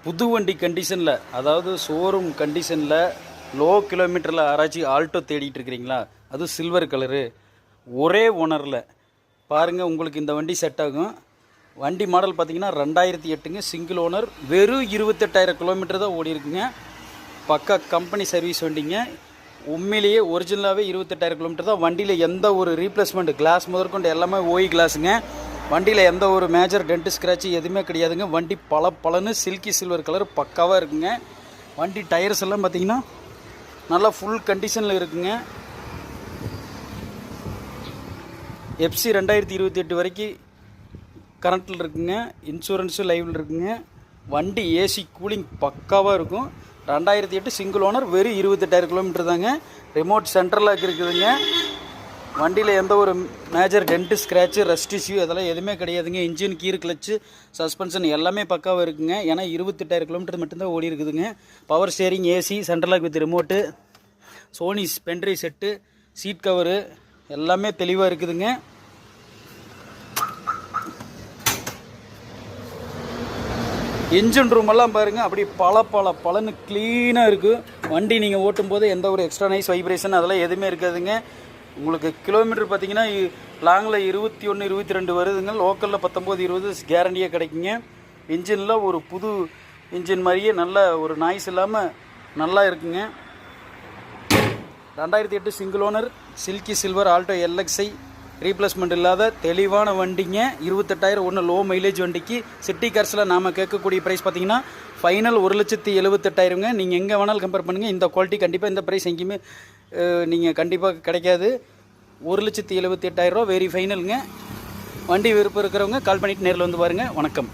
புது வண்டி கண்டிஷனில், அதாவது ஷோரூம் கண்டிஷனில் லோ கிலோமீட்டரில் யாராச்சும் ஆல்டோ தேடிட்டு இருக்கிறீங்களா? அதுவும் சில்வர் கலரு, ஒரே ஓனரில் பாருங்கள், உங்களுக்கு இந்த வண்டி செட் ஆகும். வண்டி மாடல் பார்த்தீங்கன்னா 2008ங்க, சிங்கிள் ஓனர், வெறும் 28,000 கிலோமீட்டர் தான் ஓடி இருக்குங்க. பக்கா கம்பெனி சர்வீஸ் வண்டிங்க. உண்மையிலேயே ஒரிஜினலாகவே 28,000 கிலோமீட்டர் தான். வண்டியில் எந்த ஒரு ரீப்ளேஸ்மெண்ட், கிளாஸ் முதற்கொண்டு எல்லாமே ஓய் கிளாஸுங்க. வண்டியில் எந்த ஒரு மேஜர் டென்ட் ஸ்க்ராட்ச் எதுவுமே கிடையாதுங்க. வண்டி பளன்னு சில்கி சில்வர் கலர் பக்காவாக இருக்குங்க. வண்டி டயர்ஸ் எல்லாம் பார்த்தீங்கன்னா நல்லா ஃபுல் கண்டிஷனில் இருக்குங்க. எஃப்சி 2028 வரைக்கும் கரண்ட்டில் இருக்குங்க. இன்சூரன்ஸும் லைவில் இருக்குங்க. வண்டி ஏசி கூலிங் பக்காவாக இருக்கும். 2008 சிங்கிள் ஓனர், வெறும் 28,000 கிலோமீட்டர் தாங்க. ரிமோட் சென்ட்ரலாக இருக்குதுங்க. வண்டியில் எந்த ஒரு major tent scratch rust issue அதெல்லாம் எதுவுமே கிடையாதுங்க. இன்ஜின், கீர், கிளச்சு, சஸ்பென்ஷன் எல்லாமே பக்காவாக இருக்குங்க. ஏன்னா 28,000 கிலோமீட்டர் மட்டும்தான் ஓடி இருக்குதுங்க. Power steering, AC, central lock with remote, Sony pendrive set, seat cover எல்லாமே தெளிவாக இருக்குதுங்க. இன்ஜின் ரூமெல்லாம் பாருங்கள், அப்படி பலன்னு க்ளீனாக இருக்குது. வண்டி நீங்கள் ஓட்டும்போது எந்த ஒரு எக்ஸ்ட்ரா நைஸ் வைப்ரேஷன் அதெல்லாம் எதுவுமே இருக்காதுங்க. உங்களுக்கு கிலோமீட்டர் பார்த்தீங்கன்னா லாங்கில் 21, 22 வருதுங்க. லோக்கலில் 19, 20 கேரண்டியாக கிடைக்குங்க. இன்ஜினில் ஒரு புது இன்ஜின் மாதிரியே நல்ல ஒரு நாய்ஸ் இல்லாமல் நல்லா இருக்குங்க. 2008 single owner, silky silver Alto LXi, replacement இல்லாத தெளிவான வண்டிங்க. 28,000 ஒன்று லோ மைலேஜ் வண்டிக்கு. சிட்டி கார்ஸில் நாம் கேட்கக்கூடிய ப்ரைஸ் பார்த்தீங்கன்னா ஃபைனல் 1,78,000ங்க. நீங்கள் எங்கே வேணாலும் கம்பேர் பண்ணுங்கள். இந்த குவாலிட்டி கண்டிப்பாக இந்த ப்ரைஸ் எங்கேயுமே நீங்கள் கண்டிப்பாக கிடைக்காது. 1,78,000 வெரி ஃபைனலுங்க. வண்டி விருப்பம் இருக்கிறவங்க கால் பண்ணிவிட்டு நேரில் வந்து பாருங்கள். வணக்கம்.